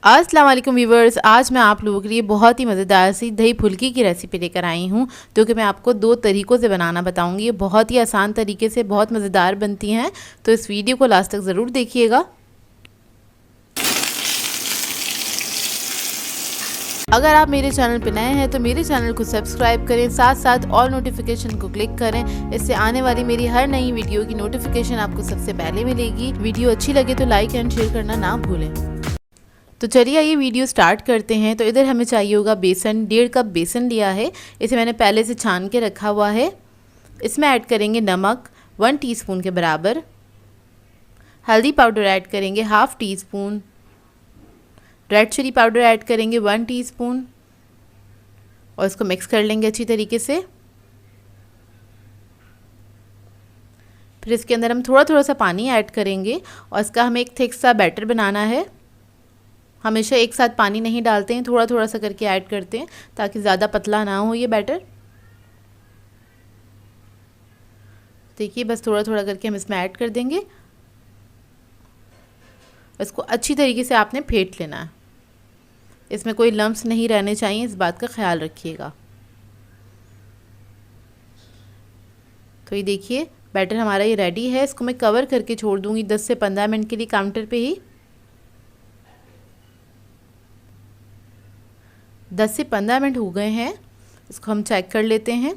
अस्सलाम वालेकुम व्यूवर्स, आज मैं आप लोगों के लिए बहुत ही मज़ेदार सी दही फुल्की की रेसिपी लेकर आई हूँ, जो कि मैं आपको 2 तरीक़ों से बनाना बताऊँगी। ये बहुत ही आसान तरीके से बहुत मज़ेदार बनती हैं, तो इस वीडियो को लास्ट तक ज़रूर देखिएगा। अगर आप मेरे चैनल पर नए हैं तो मेरे चैनल को सब्सक्राइब करें, साथ साथ ऑल नोटिफिकेशन को क्लिक करें। इससे आने वाली मेरी हर नई वीडियो की नोटिफिकेशन आपको सबसे पहले मिलेगी। वीडियो अच्छी लगे तो लाइक एंड शेयर करना ना भूलें। तो चलिए ये वीडियो स्टार्ट करते हैं। तो इधर हमें चाहिए होगा बेसन। 1.5 कप बेसन लिया है, इसे मैंने पहले से छान के रखा हुआ है। इसमें ऐड करेंगे नमक 1 टीस्पून के बराबर। हल्दी पाउडर ऐड करेंगे 1/2 teaspoon. Red chilli powder add करेंगे 1 टीस्पून और इसको मिक्स कर लेंगे अच्छी तरीके से। फिर इसके अंदर हम थोड़ा थोड़ा सा पानी ऐड करेंगे और इसका हमें एक थिक सा बैटर बनाना है। हमेशा एक साथ पानी नहीं डालते हैं, थोड़ा थोड़ा सा करके ऐड करते हैं ताकि ज़्यादा पतला ना हो ये बैटर। देखिए बस थोड़ा थोड़ा करके हम इसमें ऐड कर देंगे। इसको अच्छी तरीके से आपने फेंट लेना है, इसमें कोई लम्प्स नहीं रहने चाहिए, इस बात का ख्याल रखिएगा। तो ये देखिए बैटर हमारा ये रेडी है। इसको मैं कवर करके छोड़ दूँगी 10 से 15 मिनट के लिए काउंटर पे ही। 10 से 15 मिनट हो गए हैं, इसको हम चेक कर लेते हैं।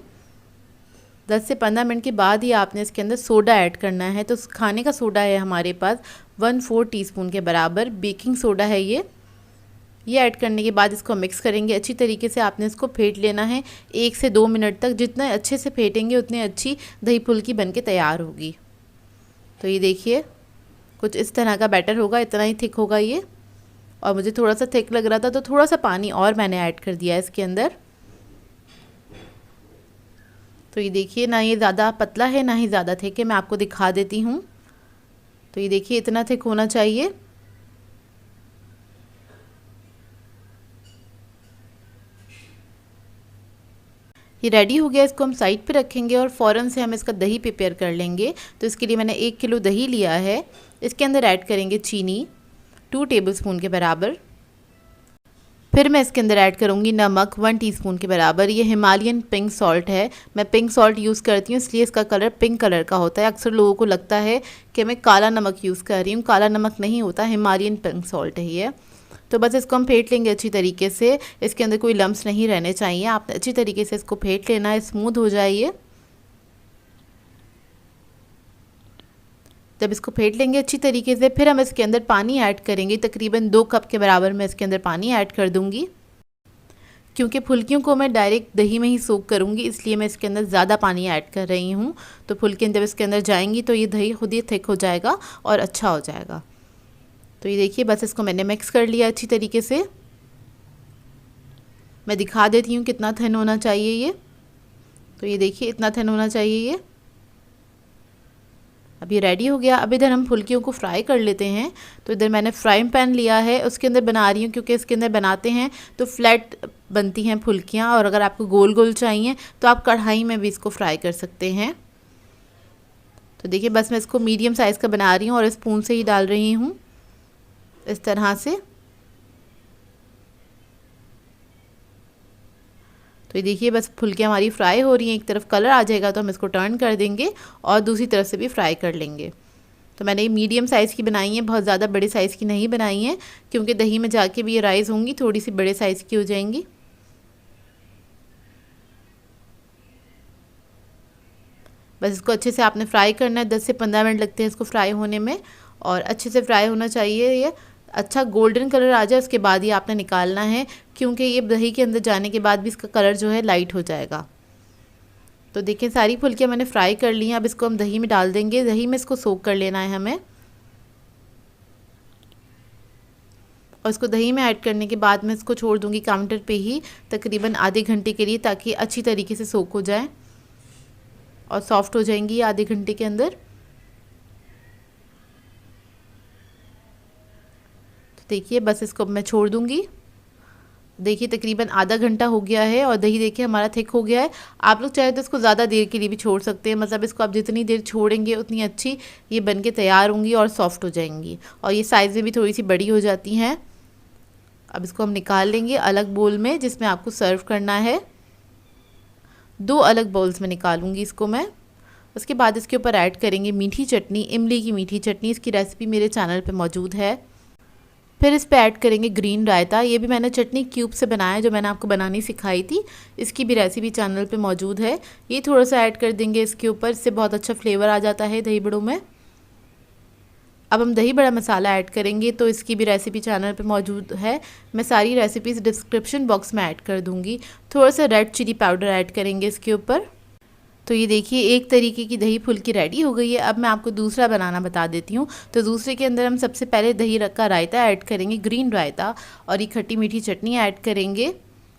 10 से 15 मिनट के बाद ही आपने इसके अंदर सोडा ऐड करना है। तो खाने का सोडा है हमारे पास 1/4 टीस्पून के बराबर, बेकिंग सोडा है ये ऐड करने के बाद इसको मिक्स करेंगे अच्छी तरीके से। आपने इसको फेंट लेना है 1 से 2 मिनट तक। जितना अच्छे से फेंटेंगे उतनी अच्छी दही फुल्की बन के तैयार होगी। तो ये देखिए कुछ इस तरह का बैटर होगा, इतना ही थिक होगा ये। और मुझे थोड़ा सा थिक लग रहा था तो थोड़ा सा पानी और मैंने ऐड कर दिया है इसके अंदर। तो ये देखिए ना ये ज़्यादा पतला है ना ही ज़्यादा थिक है, मैं आपको दिखा देती हूँ। तो ये देखिए इतना थिक होना चाहिए। ये रेडी हो गया, इसको हम साइड पे रखेंगे और फ़ौरन से हम इसका दही प्रिपेयर कर लेंगे। तो इसके लिए मैंने 1 किलो दही लिया है। इसके अंदर ऐड करेंगे चीनी 2 टेबलस्पून के बराबर। फिर मैं इसके अंदर ऐड करूँगी नमक 1 टीस्पून के बराबर। ये हिमालयन पिंक सॉल्ट है, मैं पिंक सॉल्ट यूज़ करती हूँ इसलिए इसका कलर पिंक कलर का होता है। अक्सर लोगों को लगता है कि मैं काला नमक यूज़ कर रही हूँ, काला नमक नहीं होता, हिमालयन पिंक सॉल्ट है ये। तो बस इसको हम फेंट लेंगे अच्छी तरीके से। इसके अंदर कोई लम्प्स नहीं रहने चाहिए, आपने अच्छी तरीके से इसको फेंट लेना है, स्मूथ हो जाए ये। जब इसको फेंट लेंगे अच्छी तरीके से फिर हम इसके अंदर पानी ऐड करेंगे। तकरीबन 2 कप के बराबर मैं इसके अंदर पानी ऐड कर दूंगी। क्योंकि फुल्कियों को मैं डायरेक्ट दही में ही सोक करूंगी इसलिए मैं इसके अंदर ज़्यादा पानी ऐड कर रही हूँ। तो फुल्कियाँ जब इसके अंदर जाएंगी तो ये दही खुद ही थिक हो जाएगा और अच्छा हो जाएगा। तो ये देखिए बस इसको मैंने मिक्स कर लिया अच्छी तरीके से। मैं दिखा देती हूँ कितना थिन होना चाहिए ये। तो ये देखिए इतना थिन होना चाहिए ये। अब ये रेडी हो गया। अब इधर हम फुल्कियों को फ्राई कर लेते हैं। तो इधर मैंने फ्राइंग पैन लिया है, उसके अंदर बना रही हूँ क्योंकि इसके अंदर बनाते हैं तो फ्लैट बनती हैं फुल्कियाँ। और अगर आपको गोल गोल चाहिए तो आप कढ़ाई में भी इसको फ्राई कर सकते हैं। तो देखिए बस मैं इसको मीडियम साइज़ का बना रही हूँ और स्पून से ही डाल रही हूँ इस तरह से। तो ये देखिए बस फुल्कियाँ हमारी फ्राई हो रही हैं। एक तरफ कलर आ जाएगा तो हम इसको टर्न कर देंगे और दूसरी तरफ से भी फ्राई कर लेंगे। तो मैंने ये मीडियम साइज़ की बनाई है, बहुत ज़्यादा बड़े साइज़ की नहीं बनाई है क्योंकि दही में जाके भी ये राइज़ होंगी, थोड़ी सी बड़े साइज़ की हो जाएंगी। बस इसको अच्छे से आपने फ्राई करना है। 10 से 15 मिनट लगते हैं इसको फ्राई होने में और अच्छे से फ्राई होना चाहिए। ये अच्छा गोल्डन कलर आ जाए उसके बाद ही आपने निकालना है क्योंकि ये दही के अंदर जाने के बाद भी इसका कलर जो है लाइट हो जाएगा। तो देखिए सारी फुल्कियाँ मैंने फ्राई कर ली हैं। अब इसको हम दही में डाल देंगे, दही में इसको सोक कर लेना है हमें। और इसको दही में ऐड करने के बाद मैं इसको छोड़ दूँगी काउंटर पे ही तकरीबन आधे घंटे के लिए ताकि अच्छी तरीके से सोक हो जाए और सॉफ्ट हो जाएंगी आधे घंटे के अंदर। तो देखिए बस इसको मैं छोड़ दूँगी। देखिए तकरीबन आधा घंटा हो गया है और दही देखिए हमारा थिक हो गया है। आप लोग चाहे तो इसको ज़्यादा देर के लिए भी छोड़ सकते हैं, मतलब इसको आप जितनी देर छोड़ेंगे उतनी अच्छी ये बन के तैयार होंगी और सॉफ्ट हो जाएंगी और ये साइज़ में भी थोड़ी सी बड़ी हो जाती हैं। अब इसको हम निकाल लेंगे अलग बोल में जिसमें आपको सर्व करना है। 2 अलग बाउल्स में निकालूंगी इसको मैं। उसके बाद इसके ऊपर ऐड करेंगे मीठी चटनी, इमली की मीठी चटनी। इसकी रेसिपी मेरे चैनल पे मौजूद है। फिर इस पे ऐड करेंगे ग्रीन रायता। ये भी मैंने चटनी क्यूब से बनाया जो मैंने आपको बनानी सिखाई थी। इसकी भी रेसिपी चैनल पे मौजूद है। ये थोड़ा सा ऐड कर देंगे इसके ऊपर, इससे बहुत अच्छा फ्लेवर आ जाता है दही बड़ों में। अब हम दही बड़ा मसाला ऐड करेंगे, तो इसकी भी रेसिपी चैनल पे मौजूद है। मैं सारी रेसिपीज़ डिस्क्रिप्शन बॉक्स में ऐड कर दूँगी। थोड़ा सा रेड चिली पाउडर ऐड करेंगे इसके ऊपर। तो ये देखिए एक तरीके की दही फुल्की रेडी हो गई है। अब मैं आपको दूसरा बनाना बता देती हूँ। तो दूसरे के अंदर हम सबसे पहले दही का रायता ऐड करेंगे, ग्रीन रायता, और ये खट्टी मीठी चटनी ऐड करेंगे।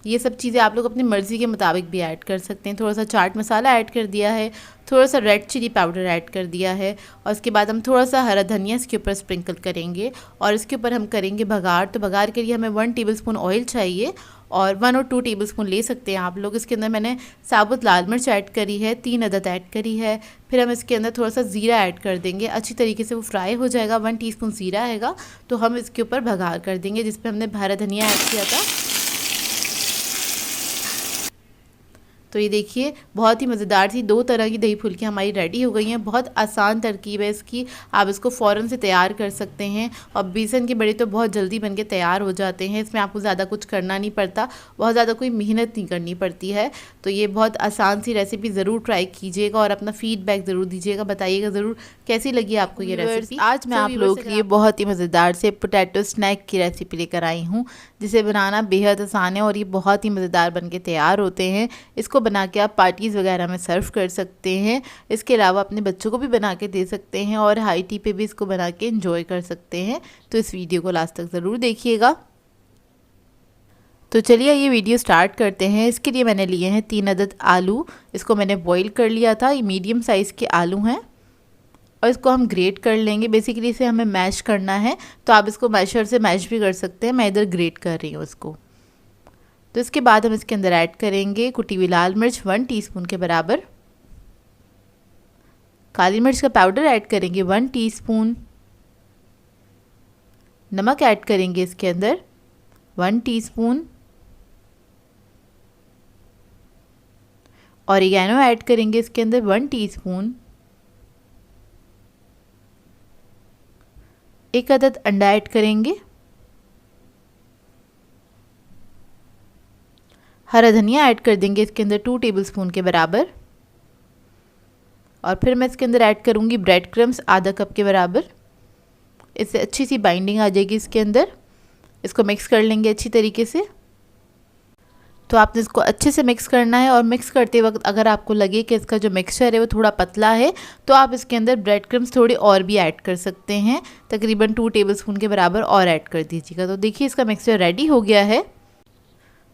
ये सब चीज़ें आप लोग अपनी मर्ज़ी के मुताबिक भी ऐड कर सकते हैं। थोड़ा सा चाट मसाला ऐड कर दिया है, थोड़ा सा रेड चिली पाउडर ऐड कर दिया है, और उसके बाद हम थोड़ा सा हरा धनिया इसके ऊपर स्प्रिंकल करेंगे और इसके ऊपर हम करेंगे बघार। तो बघार के लिए हमें 1 टेबलस्पून ऑयल चाहिए और 1 और 2 टेबलस्पून ले सकते हैं आप लोग। इसके अंदर मैंने साबुत लाल मिर्च ऐड करी है, 3 अदद ऐड करी है। फिर हम इसके अंदर थोड़ा सा ज़ीरा ऐड कर देंगे, अच्छी तरीके से वो फ्राई हो जाएगा। 1 टीस्पून ज़ीरा हैगा, तो हम इसके ऊपर बघार कर देंगे जिस पर हमने हरा धनिया ऐड किया था। तो ये देखिए बहुत ही मज़ेदार सी 2 तरह की दही फुल्की हमारी रेडी हो गई हैं। बहुत आसान तरकीब है इसकी, आप इसको फ़ौरन से तैयार कर सकते हैं। और बेसन के बड़े तो बहुत जल्दी बनके तैयार हो जाते हैं। इसमें आपको ज़्यादा कुछ करना नहीं पड़ता, बहुत ज़्यादा कोई मेहनत नहीं करनी पड़ती है। तो ये बहुत आसान सी रेसिपी ज़रूर ट्राई कीजिएगा और अपना फ़ीडबैक ज़रूर दीजिएगा, बताइएगा ज़रूर कैसी लगी आपको ये रेसिपी। आज मैं आप लोगों के लिए बहुत ही मज़ेदार से पोटैटो स्नैक की रेसिपी लेकर आई हूँ, जिसे बनाना बेहद आसान है और ये बहुत ही मज़ेदार बनके तैयार होते हैं। इसको बना के आप पार्टीज़ वगैरह में सर्व कर सकते हैं। इसके अलावा अपने बच्चों को भी बना के दे सकते हैं और हाई टी पे भी इसको बना के एंजॉय कर सकते हैं। तो इस वीडियो को लास्ट तक ज़रूर देखिएगा। तो चलिए ये वीडियो स्टार्ट करते हैं। इसके लिए मैंने लिए हैं 3 अदद आलू। इसको मैंने बॉईल कर लिया था। ये मीडियम साइज़ के आलू हैं और इसको हम ग्रेट कर लेंगे। बेसिकली इसे हमें मैश करना है, तो आप इसको मैशर से मैश भी कर सकते हैं। मैं इधर ग्रेट कर रही हूँ इसको। तो इसके बाद हम इसके अंदर ऐड करेंगे कुटी हुई लाल मिर्च 1 टीस्पून के बराबर, काली मिर्च का पाउडर ऐड करेंगे 1 टीस्पून, नमक ऐड करेंगे इसके अंदर 1 टीस्पून, ऑरिगेनो ऐड करेंगे इसके अंदर 1 टीस्पून, 1 अदद अंडा ऐड करेंगे, हरा धनिया ऐड कर देंगे इसके अंदर 2 टेबलस्पून के बराबर, और फिर मैं इसके अंदर ऐड करूँगी ब्रेड क्रम्स आधा कप के बराबर। इससे अच्छी सी बाइंडिंग आ जाएगी इसके अंदर। इसको मिक्स कर लेंगे अच्छी तरीके से। तो आपने इसको अच्छे से मिक्स करना है और मिक्स करते वक्त अगर आपको लगे कि इसका जो मिक्सचर है वो थोड़ा पतला है, तो आप इसके अंदर ब्रेड क्रम्स थोड़ी और भी ऐड कर सकते हैं, तकरीबन 2 टेबलस्पून के बराबर और ऐड कर दीजिएगा। तो देखिए इसका मिक्सचर रेडी हो गया है।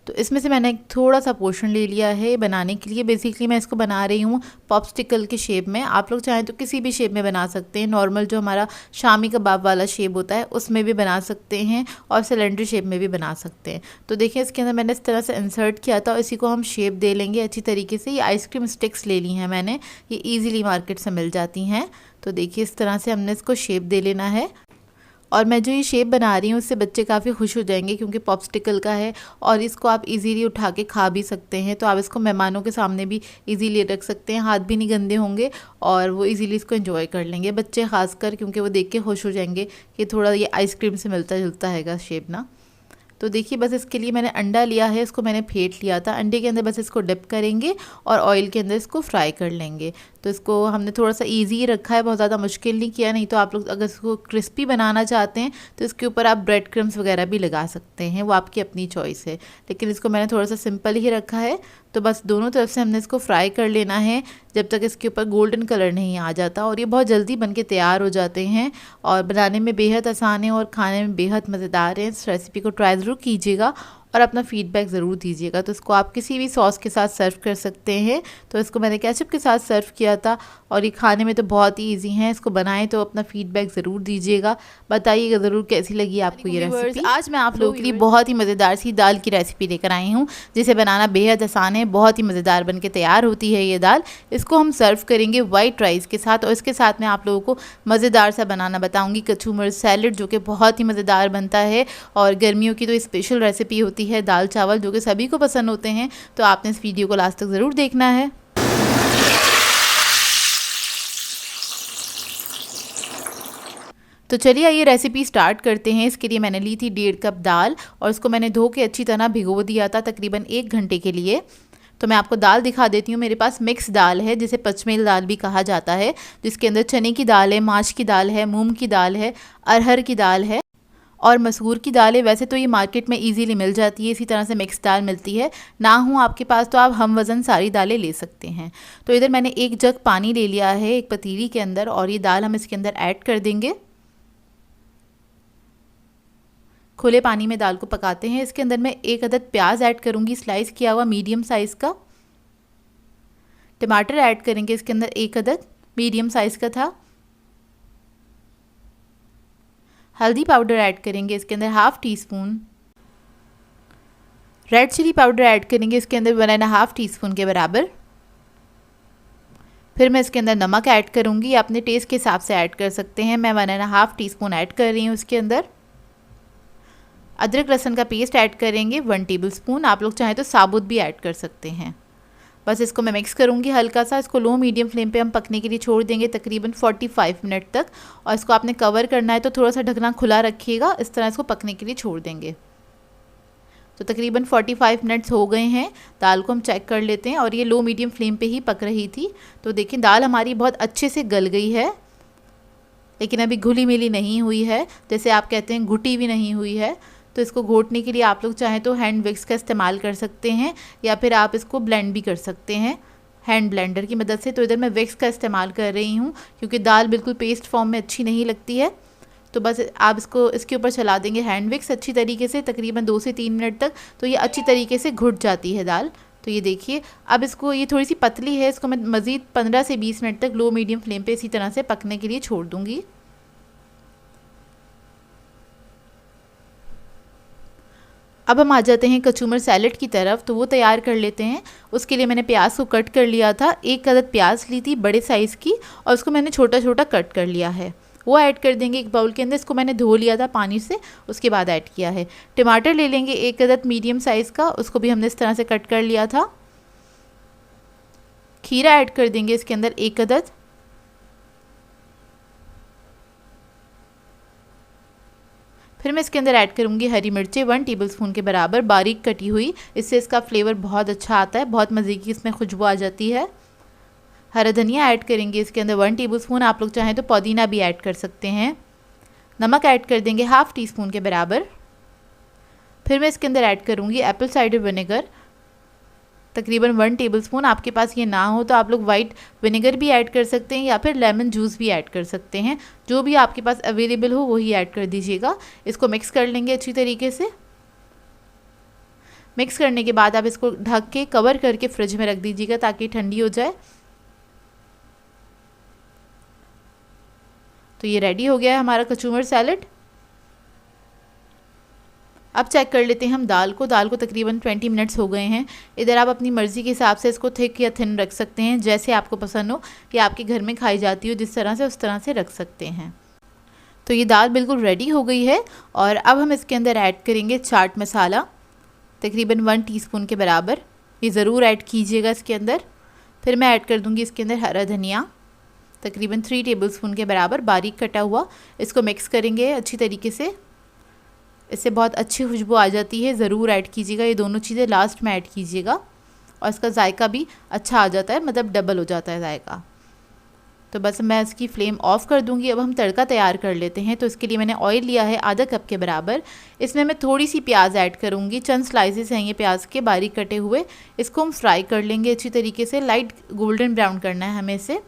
तो इसमें से मैंने एक थोड़ा सा पोर्शन ले लिया है बनाने के लिए। बेसिकली मैं इसको बना रही हूँ पॉप्सिकल के शेप में। आप लोग चाहें तो किसी भी शेप में बना सकते हैं। नॉर्मल जो हमारा शामी कबाब वाला शेप होता है उसमें भी बना सकते हैं और सिलेंडर शेप में भी बना सकते हैं। तो देखिए इसके अंदर मैंने इस तरह से इंसर्ट किया था और इसी को हम शेप दे लेंगे अच्छी तरीके से। ये आइसक्रीम स्टिक्स ले ली हैं मैंने, ये ईज़िली मार्केट से मिल जाती हैं। तो देखिए इस तरह से हमने इसको शेप दे लेना है। और मैं जो ये शेप बना रही हूँ उससे बच्चे काफ़ी खुश हो जाएंगे क्योंकि पॉप्सिकल का है और इसको आप इजीली उठा के खा भी सकते हैं। तो आप इसको मेहमानों के सामने भी इजीली रख सकते हैं, हाथ भी नहीं गंदे होंगे और वो इजीली इसको एंजॉय कर लेंगे बच्चे खासकर, क्योंकि वो देख के खुश हो जाएंगे कि थोड़ा ये आइसक्रीम से मिलता जुलता हैगा शेप ना। तो देखिए बस इसके लिए मैंने अंडा लिया है, इसको मैंने फेंट लिया था। अंडे के अंदर बस इसको डिप करेंगे और ऑयल के अंदर इसको फ्राई कर लेंगे। तो इसको हमने थोड़ा सा इजी रखा है, बहुत ज़्यादा मुश्किल नहीं किया। नहीं तो आप लोग अगर इसको क्रिस्पी बनाना चाहते हैं तो इसके ऊपर आप ब्रेड क्रम्स वगैरह भी लगा सकते हैं, वो आपकी अपनी चॉइस है। लेकिन इसको मैंने थोड़ा सा सिंपल ही रखा है। तो बस दोनों तरफ से हमने इसको फ्राई कर लेना है जब तक इसके ऊपर गोल्डन कलर नहीं आ जाता। और ये बहुत जल्दी बन के तैयार हो जाते हैं और बनाने में बेहद आसान है और खाने में बेहद मज़ेदार है। इस रेसिपी को ट्राई ज़रूर कीजिएगा और अपना फीडबैक ज़रूर दीजिएगा। तो इसको आप किसी भी सॉस के साथ सर्व कर सकते हैं। तो इसको मैंने केचप के साथ सर्व किया था और ये खाने में तो बहुत ही ईजी है। इसको बनाएं तो अपना फीडबैक ज़रूर दीजिएगा, बताइएगा ज़रूर कैसी लगी आपको ये रेसिपी। आज मैं आप लोगों के लिए बहुत ही मज़ेदार सी दाल की रेसिपी लेकर आई हूँ, जिसे बनाना बेहद आसान है। बहुत ही मज़ेदार बन के तैयार होती है ये दाल। इसको हम सर्व करेंगे वाइट राइस के साथ और इसके साथ मैं आप लोगों को मज़ेदार सा बनाना बताऊँगी कचूमर सैलेड, जो कि बहुत ही मज़ेदार बनता है। और गर्मियों की तो स्पेशल रेसिपी होती है दाल चावल, जो कि सभी को पसंद होते हैं। तो आपने इस वीडियो को लास्ट तक ज़रूर देखना है। तो चलिए आइए रेसिपी स्टार्ट करते हैं। इसके लिए मैंने ली थी 1.5 कप दाल और इसको मैंने धो के अच्छी तरह भिगो दिया था तकरीबन 1 घंटे के लिए। तो मैं आपको दाल दिखा देती हूँ। मेरे पास मिक्स दाल है, जिसे पचमेल दाल भी कहा जाता है, जिसके अंदर चने की दाल है, माश की दाल है, मूंग की दाल है, अरहर की दाल है और मसूर की दाल है। वैसे तो ये मार्केट में इजीली मिल जाती है, इसी तरह से मिक्स दाल मिलती है। ना हो आपके पास तो आप हम वज़न सारी दालें ले सकते हैं। तो इधर मैंने 1 जग पानी ले लिया है एक पतीली के अंदर और ये दाल हम इसके अंदर ऐड कर देंगे। खुले पानी में दाल को पकाते हैं। इसके अंदर मैं 1 अदद प्याज ऐड करूंगी, स्लाइस किया हुआ मीडियम साइज़ का। टमाटर ऐड करेंगे इसके अंदर 1 अदद, मीडियम साइज़ का था। हल्दी पाउडर ऐड करेंगे इसके अंदर 1/2 teaspoon. Red chilli powder add करेंगे इसके अंदर 1.5 टीस्पून के बराबर। फिर मैं इसके अंदर नमक ऐड करूंगी, अपने टेस्ट के हिसाब से ऐड कर सकते हैं। मैं 1.5 टीस्पून ऐड कर रही हूँ इसके अंदर। अदरक लहसुन का पेस्ट ऐड करेंगे 1 टेबलस्पून। आप लोग चाहें तो साबुत भी ऐड कर सकते हैं। बस इसको मैं मिक्स करूंगी हल्का सा। इसको लो मीडियम फ्लेम पे हम पकने के लिए छोड़ देंगे तकरीबन 45 मिनट तक। और इसको आपने कवर करना है तो थोड़ा सा ढकना खुला रखिएगा। इस तरह इसको पकने के लिए छोड़ देंगे। तो तकरीबन 45 मिनट्स हो गए हैं। दाल को हम चेक कर लेते हैं और ये लो मीडियम फ्लेम पे ही पक रही थी। तो देखिए दाल हमारी बहुत अच्छे से गल गई है, लेकिन अभी घुली मिली नहीं हुई है, जैसे आप कहते हैं घुटी भी नहीं हुई है। तो इसको घोटने के लिए आप लोग चाहें तो हैंड विक्स का इस्तेमाल कर सकते हैं या फिर आप इसको ब्लेंड भी कर सकते हैं हैंड ब्लेंडर की मदद से। तो इधर मैं विक्स का इस्तेमाल कर रही हूँ क्योंकि दाल बिल्कुल पेस्ट फॉर्म में अच्छी नहीं लगती है। तो बस आप इसको इसके ऊपर चला देंगे हैंड विक्स अच्छी तरीके से तकरीबन 2 से 3 मिनट तक। तो ये अच्छी तरीके से घुट जाती है दाल। तो ये देखिए अब इसको, ये थोड़ी सी पतली है, इसको मैं मज़ीद 15 से 20 मिनट तक लो मीडियम फ्लेम पे इसी तरह से पकने के लिए छोड़ दूँगी। अब हम आ जाते हैं कचूमर सैलेड की तरफ। तो वो तैयार कर लेते हैं। उसके लिए मैंने प्याज को कट कर लिया था। 1 अदद प्याज ली थी बड़े साइज़ की और उसको मैंने छोटा छोटा कट कर लिया है। वो ऐड कर देंगे एक बाउल के अंदर। इसको मैंने धो लिया था पानी से, उसके बाद ऐड किया है। टमाटर ले लेंगे 1 अदद मीडियम साइज़ का, उसको भी हमने इस तरह से कट कर लिया था। खीरा ऐड कर देंगे इसके अंदर 1 अदद। फिर मैं इसके अंदर ऐड करूँगी हरी मिर्चें 1 टेबलस्पून के बराबर बारीक कटी हुई। इससे इसका फ्लेवर बहुत अच्छा आता है, बहुत मज़े की इसमें खुशबू आ जाती है। हरा धनिया ऐड करेंगे इसके अंदर 1 टेबलस्पून। आप लोग चाहें तो पुदीना भी ऐड कर सकते हैं। नमक ऐड कर देंगे 1/2 टीस्पून के बराबर। फिर मैं इसके अंदर ऐड करूँगी एप्पल साइडर विनेगर तकरीबन 1 टेबलस्पून। आपके पास ये ना हो तो आप लोग वाइट विनेगर भी ऐड कर सकते हैं या फिर लेमन जूस भी ऐड कर सकते हैं। जो भी आपके पास अवेलेबल हो वही ऐड कर दीजिएगा। इसको मिक्स कर लेंगे अच्छी तरीके से। मिक्स करने के बाद आप इसको ढक के कवर करके फ्रिज में रख दीजिएगा ताकि ठंडी हो जाए। तो ये रेडी हो गया है हमारा कचूमर सैलेड। अब चेक कर लेते हैं हम दाल को। दाल को तकरीबन 20 मिनट्स हो गए हैं। इधर आप अपनी मर्ज़ी के हिसाब से इसको थिक या थिन रख सकते हैं, जैसे आपको पसंद हो या आपके घर में खाई जाती हो जिस तरह से, उस तरह से रख सकते हैं। तो ये दाल बिल्कुल रेडी हो गई है और अब हम इसके अंदर ऐड करेंगे चाट मसाला तकरीबन 1 टीस्पून के बराबर। ये ज़रूर ऐड कीजिएगा इसके अंदर। फिर मैं ऐड कर दूँगी इसके अंदर हरा धनिया तकरीबन 3 टेबलस्पून के बराबर बारीक कटा हुआ। इसको मिक्स करेंगे अच्छी तरीके से, इससे बहुत अच्छी खुशबू आ जाती है। ज़रूर ऐड कीजिएगा, ये दोनों चीज़ें लास्ट में ऐड कीजिएगा और इसका जायका भी अच्छा आ जाता है, मतलब डबल हो जाता है जायका। तो बस मैं इसकी फ्लेम ऑफ़ कर दूंगी। अब हम तड़का तैयार कर लेते हैं। तो इसके लिए मैंने ऑयल लिया है आधा कप के बराबर। इसमें मैं थोड़ी सी प्याज ऐड करूंगी, चंद स्लाइसेस हैं ये प्याज के बारीक कटे हुए। इसको हम फ्राई कर लेंगे अच्छी तरीके से, लाइट गोल्डन ब्राउन करना है हमें इसे।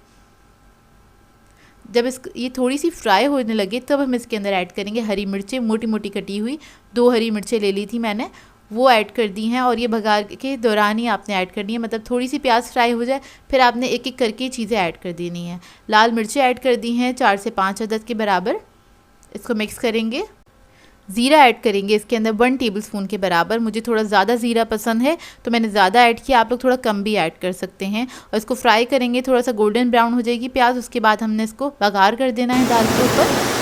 जब ये थोड़ी सी फ्राई होने लगे तब हम इसके अंदर ऐड करेंगे हरी मिर्चें मोटी मोटी कटी हुई। 2 हरी मिर्चें ले ली थी मैंने, वो ऐड कर दी हैं और ये बघार के दौरान ही आपने ऐड करनी है, मतलब थोड़ी सी प्याज फ्राई हो जाए फिर आपने एक एक करके चीज़ें ऐड कर देनी है। लाल मिर्चें ऐड कर दी हैं 4 से 5 अदद के बराबर। इसको मिक्स करेंगे। ज़ीरा ऐड करेंगे इसके अंदर 1 टेबलस्पून के बराबर। मुझे थोड़ा ज़्यादा ज़ीरा पसंद है तो मैंने ज़्यादा ऐड किया, आप लोग थोड़ा कम भी ऐड कर सकते हैं। और इसको फ्राई करेंगे, थोड़ा सा गोल्डन ब्राउन हो जाएगी प्याज, उसके बाद हमने इसको बघार कर देना है दाल के ऊपर।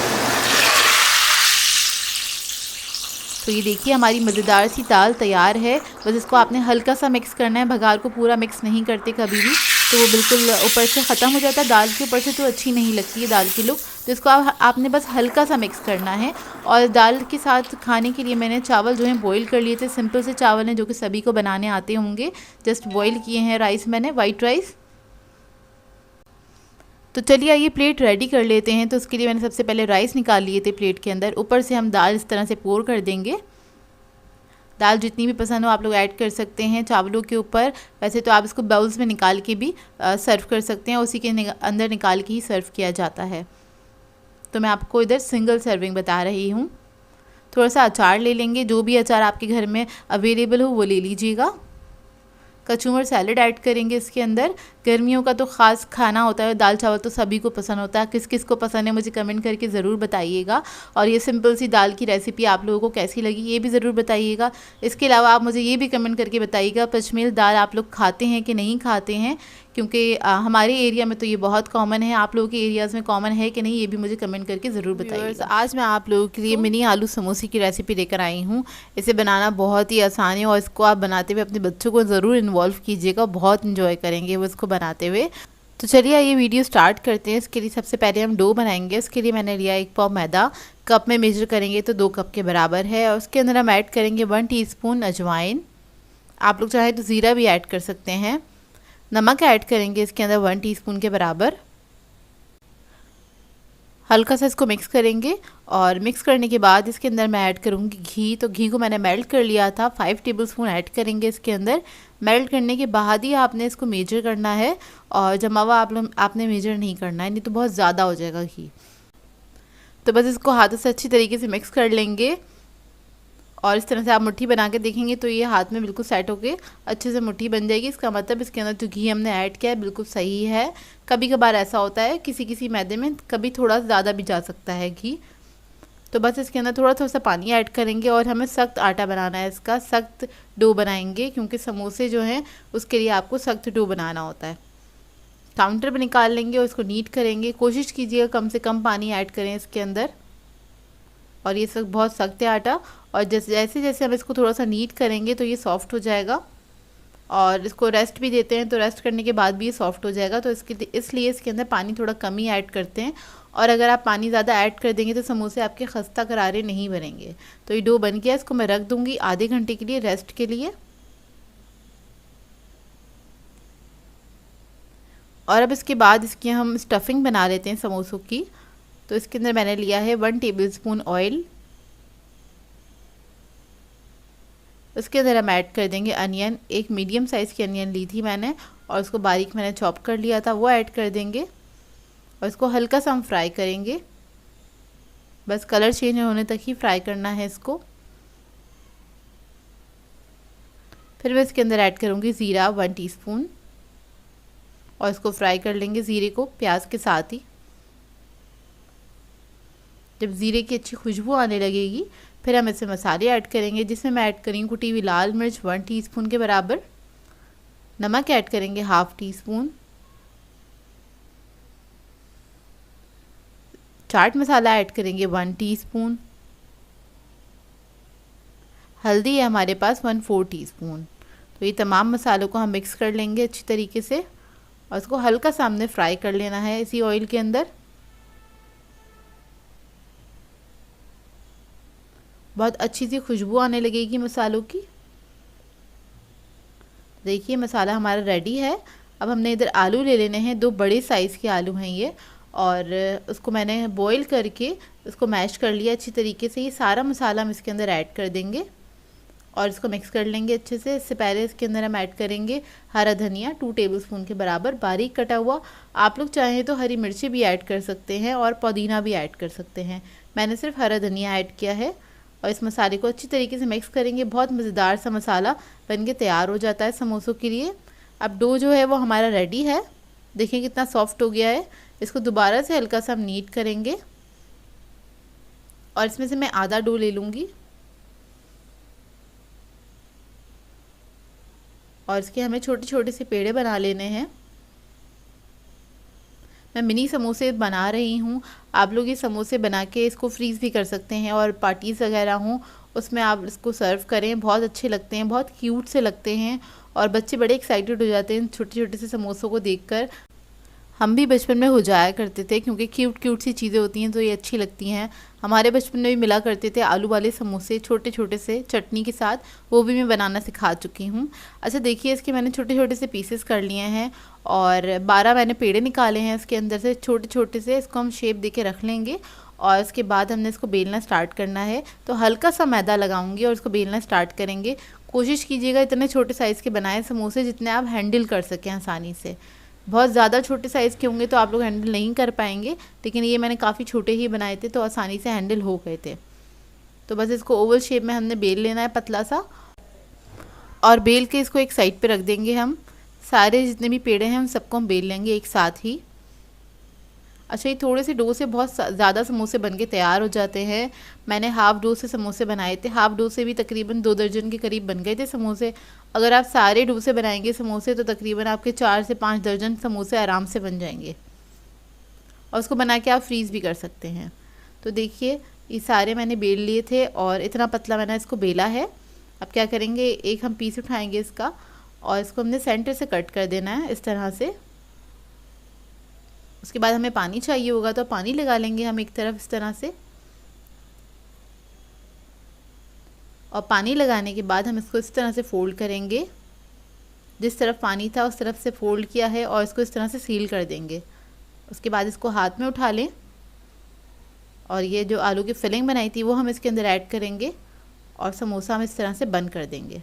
तो ये देखिए हमारी मज़ेदार सी दाल तैयार है। बस इसको आपने हल्का सा मिक्स करना है, बघार को पूरा मिक्स नहीं करते कभी भी, तो वो बिल्कुल ऊपर से ख़त्म हो जाता है दाल के ऊपर से, तो अच्छी नहीं लगती है दाल की लुक। तो इसको आपने बस हल्का सा मिक्स करना है। और दाल के साथ खाने के लिए मैंने चावल जो हैं बॉईल कर लिए थे, सिंपल से चावल हैं जो कि सभी को बनाने आते होंगे। जस्ट बॉईल किए हैं राइस मैंने, वाइट राइस। तो चलिए ये प्लेट रेडी कर लेते हैं। तो उसके लिए मैंने सबसे पहले राइस निकाल लिए थे प्लेट के अंदर। ऊपर से हम दाल इस तरह से पोर कर देंगे। दाल जितनी भी पसंद हो आप लोग ऐड कर सकते हैं चावलों के ऊपर। वैसे तो आप इसको बाउल्स में निकाल के भी सर्व कर सकते हैं, उसी के अंदर निकाल के ही सर्व किया जाता है। तो मैं आपको इधर सिंगल सर्विंग बता रही हूँ। थोड़ा सा अचार ले लेंगे, जो भी अचार आपके घर में अवेलेबल हो वो ले लीजिएगा। कचूमर सैलड ऐड करेंगे इसके अंदर। गर्मियों का तो ख़ास खाना होता है, दाल चावल तो सभी को पसंद होता है। किस किस को पसंद है मुझे कमेंट करके ज़रूर बताइएगा। और ये सिंपल सी दाल की रेसिपी आप लोगों को कैसी लगी ये भी ज़रूर बताइएगा। इसके अलावा आप मुझे ये भी कमेंट करके बताइएगा पचमेल दाल आप लोग खाते हैं कि नहीं खाते हैं, क्योंकि हमारे एरिया में तो ये बहुत कॉमन है। आप लोगों के एरियाज़ में कॉमन है कि नहीं ये भी मुझे कमेंट करके ज़रूर बताइएगा। आज मैं आप लोगों के लिए मिनी आलू समोसे की रेसिपी लेकर आई हूँ। इसे बनाना बहुत ही आसान है और इसको आप बनाते हुए अपने बच्चों को ज़रूर इन्वॉल्व कीजिएगा, बहुत इंजॉय करेंगे वो इसको बनाते हुए। तो चलिए ये वीडियो स्टार्ट करते हैं। इसके लिए सबसे पहले हम डो बनाएंगे। इसके लिए मैंने लिया 1 पाव मैदा, कप में मेजर करेंगे तो 2 कप के बराबर है। और उसके अंदर हम ऐड करेंगे 1 टीस्पून अजवाइन। आप लोग चाहें तो ज़ीरा भी ऐड कर सकते हैं। नमक ऐड करेंगे इसके अंदर 1 टीस्पून के बराबर। हल्का सा इसको मिक्स करेंगे और मिक्स करने के बाद इसके अंदर मैं ऐड करूँगी घी। तो घी को मैंने मेल्ट कर लिया था, 5 टेबलस्पून ऐड करेंगे इसके अंदर। मेल्ट करने के बाद ही आपने इसको मेजर करना है और जमा हुआ आपने मेजर नहीं करना है, नहीं तो बहुत ज़्यादा हो जाएगा घी। तो बस इसको हाथों से अच्छी तरीके से मिक्स कर लेंगे और इस तरह से आप मुट्ठी बना के देखेंगे तो ये हाथ में बिल्कुल सेट होके अच्छे से मुट्ठी बन जाएगी। इसका मतलब इसके अंदर जो घी हमने ऐड किया है बिल्कुल सही है। कभी कभार ऐसा होता है किसी किसी मैदे में कभी थोड़ा ज़्यादा भी जा सकता है घी। तो बस इसके अंदर थोड़ा थोड़ा सा पानी ऐड करेंगे और हमें सख्त आटा बनाना है, इसका सख्त डो बनाएंगे, क्योंकि समोसे जो हैं उसके लिए आपको सख्त डो बनाना होता है। काउंटर पर निकाल लेंगे और इसको नीट करेंगे। कोशिश कीजिएगा कम से कम पानी ऐड करें इसके अंदर। और ये सब बहुत सख्त है आटा, और जैसे जैसे हम इसको थोड़ा सा नीट करेंगे तो ये सॉफ्ट हो जाएगा। और इसको रेस्ट भी देते हैं तो रेस्ट करने के बाद भी ये सॉफ्ट हो जाएगा। तो इसलिए इसके अंदर पानी थोड़ा कम ही ऐड करते हैं। और अगर आप पानी ज़्यादा ऐड कर देंगे तो समोसे आपके खस्ता करारे नहीं बनेंगे। तो ये डो बन गया, इसको मैं रख दूँगी आधे घंटे के लिए रेस्ट के लिए। और अब इसके बाद इसकी हम स्टफिंग बना लेते हैं समोसों की। तो इसके अंदर मैंने लिया है 1 टेबलस्पून ऑयल। उसके अंदर हम ऐड कर देंगे अनियन। एक मीडियम साइज़ की अनियन ली थी मैंने और उसको बारीक मैंने चॉप कर लिया था, वो ऐड कर देंगे और इसको हल्का सा हम फ्राई करेंगे। बस कलर चेंज होने तक ही फ्राई करना है इसको। फिर मैं इसके अंदर ऐड करूँगी ज़ीरा 1 टीस्पून और इसको फ्राई कर लेंगे ज़ीरे को प्याज के साथ ही। जब ज़ीरे की अच्छी खुशबू आने लगेगी फिर हम इसमें मसाले ऐड करेंगे, जिसमें मैं ऐड करेंगी कुटी हुई लाल मिर्च 1 टीस्पून के बराबर। नमक ऐड करेंगे 1/2 टीस्पून। चाट मसाला ऐड करेंगे 1 टीस्पून। हल्दी है हमारे पास 1/4 टीस्पून। तो ये तमाम मसालों को हम मिक्स कर लेंगे अच्छी तरीके से और इसको हल्का सा हमने फ्राई कर लेना है इसी ऑयल के अंदर। बहुत अच्छी सी खुशबू आने लगेगी मसालों की। देखिए मसाला हमारा रेडी है। अब हमने इधर आलू ले लेने हैं, 2 बड़े साइज़ के आलू हैं ये, और उसको मैंने बॉईल करके उसको मैश कर लिया अच्छी तरीके से। ये सारा मसाला हम इसके अंदर ऐड कर देंगे और इसको मिक्स कर लेंगे अच्छे से। इससे पहले इसके अंदर हम ऐड करेंगे हरा धनिया 2 टेबलस्पून के बराबर बारीक कटा हुआ। आप लोग चाहें तो हरी मिर्ची भी ऐड कर सकते हैं और पुदीना भी ऐड कर सकते हैं। मैंने सिर्फ हरा धनिया ऐड किया है और इस मसाले को अच्छी तरीके से मिक्स करेंगे। बहुत मज़ेदार सा मसाला बन के तैयार हो जाता है समोसों के लिए। अब डो जो है वो हमारा रेडी है, देखिए कितना सॉफ्ट हो गया है। इसको दोबारा से हल्का सा हम नीट करेंगे और इसमें से मैं आधा डो ले लूँगी और इसके हमें छोटे छोटे से पेड़े बना लेने हैं। मैं मिनी समोसे बना रही हूँ, आप लोग ये समोसे बना के इसको फ्रीज़ भी कर सकते हैं और पार्टीज़ वगैरह हों उसमें आप इसको सर्व करें, बहुत अच्छे लगते हैं, बहुत क्यूट से लगते हैं और बच्चे बड़े एक्साइटेड हो जाते हैं छोटे छोटे से समोसों को देखकर। हम भी बचपन में हो जाया करते थे क्योंकि क्यूट क्यूट सी चीज़ें होती हैं तो ये अच्छी लगती हैं। हमारे बचपन में भी मिला करते थे आलू वाले समोसे छोटे छोटे से चटनी के साथ, वो भी मैं बनाना सिखा चुकी हूँ। अच्छा देखिए इसके मैंने छोटे छोटे से पीसेस कर लिए हैं और 12 मैंने पेड़े निकाले हैं इसके अंदर से छोटे छोटे से। इसको हम शेप दे के रख लेंगे और उसके बाद हमने इसको बेलना स्टार्ट करना है। तो हल्का सा मैदा लगाऊंगी और इसको बेलना स्टार्ट करेंगे। कोशिश कीजिएगा इतने छोटे साइज़ के बनाएं समोसे जितने आप हैंडल कर सकें आसानी से। बहुत ज़्यादा छोटे साइज़ के होंगे तो आप लोग हैंडल नहीं कर पाएंगे, लेकिन ये मैंने काफ़ी छोटे ही बनाए थे तो आसानी से हैंडल हो गए थे। तो बस इसको ओवल शेप में हमने बेल लेना है पतला सा और बेल के इसको एक साइड पे रख देंगे। हम सारे जितने भी पेड़े हैं उन सबको हम बेल लेंगे एक साथ ही। अच्छा ये थोड़े से डो से बहुत ज़्यादा समोसे बन के तैयार हो जाते हैं। मैंने हाफ़ डो से समोसे बनाए थे, हाफ़ डो से भी तकरीबन 2 दर्जन के करीब बन गए थे समोसे। अगर आप सारे डो से बनाएंगे समोसे तो तकरीबन आपके 4 से 5 दर्जन समोसे आराम से बन जाएंगे और उसको बना के आप फ्रीज़ भी कर सकते हैं। तो देखिए ये सारे मैंने बेल लिए थे और इतना पतला मैंने इसको बेला है। अब क्या करेंगे, एक हम पीस उठाएंगे इसका और इसको हमने सेंटर से कट कर देना है इस तरह से। उसके बाद हमें पानी चाहिए होगा तो पानी लगा लेंगे हम एक तरफ इस तरह से और पानी लगाने के बाद हम इसको इस तरह से फोल्ड करेंगे। जिस तरफ पानी था उस तरफ से फोल्ड किया है और इसको इस तरह से सील कर देंगे। उसके बाद इसको हाथ में उठा लें और ये जो आलू की फिलिंग बनाई थी वो हम इसके अंदर ऐड करेंगे और समोसा हम इस तरह से बंद कर देंगे।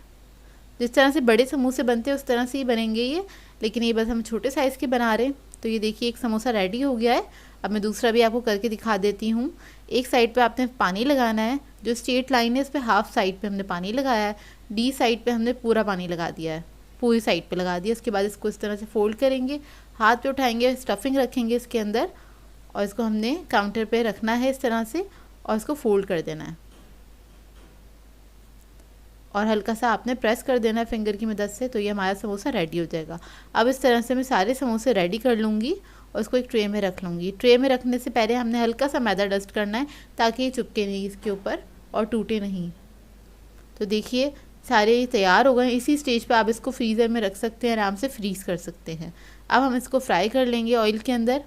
जिस तरह से बड़े समोसे बनते हैं उस तरह से ही बनेंगे ये, लेकिन ये बस हम छोटे साइज़ के बना रहे हैं। तो ये देखिए एक समोसा रेडी हो गया है। अब मैं दूसरा भी आपको करके दिखा देती हूँ। एक साइड पे आपने पानी लगाना है, जो स्ट्रेट लाइन है इस पर हाफ साइड पे हमने पानी लगाया है, डी साइड पे हमने पूरा पानी लगा दिया है, पूरी साइड पे लगा दिया। उसके बाद इसको इस तरह से फोल्ड करेंगे, हाथ पे उठाएंगे, स्टफिंग रखेंगे इसके अंदर और इसको हमने काउंटर पे रखना है इस तरह से और इसको फोल्ड कर देना है और हल्का सा आपने प्रेस कर देना है फिंगर की मदद से। तो ये हमारा समोसा रेडी हो जाएगा। अब इस तरह से मैं सारे समोसे रेडी कर लूँगी और इसको एक ट्रे में रख लूँगी। ट्रे में रखने से पहले हमने हल्का सा मैदा डस्ट करना है ताकि ये चिपके नहीं इसके ऊपर और टूटे नहीं। तो देखिए सारे तैयार हो गए। इसी स्टेज पे आप इसको फ्रीज़र में रख सकते हैं, आराम से फ्रीज़ कर सकते हैं। अब हम इसको फ्राई कर लेंगे ऑयल के अंदर।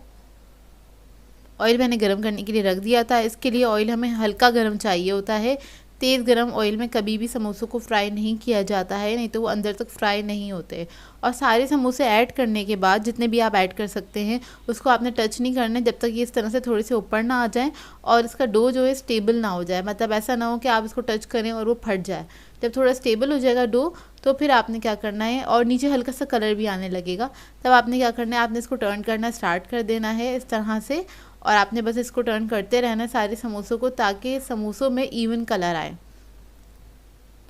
ऑयल मैंने गर्म करने के लिए रख दिया था। इसके लिए ऑयल हमें हल्का गर्म चाहिए होता है। तेज़ गरम ऑयल में कभी भी समोसों को फ्राई नहीं किया जाता है, नहीं तो वो अंदर तक फ्राई नहीं होते। और सारे समोसे ऐड करने के बाद जितने भी आप ऐड कर सकते हैं उसको आपने टच नहीं करना जब तक ये इस तरह से थोड़े से ऊपर ना आ जाएं और इसका डो जो है स्टेबल ना हो जाए। मतलब ऐसा ना हो कि आप इसको टच करें और वो फट जाए। जब थोड़ा स्टेबल हो जाएगा डो तो फिर आपने क्या करना है, और नीचे हल्का सा कलर भी आने लगेगा, तब आपने क्या करना है, आपने इसको टर्न करना स्टार्ट कर देना है इस तरह से। और आपने बस इसको टर्न करते रहना है सारे समोसों को ताकि समोसों में इवन कलर आए।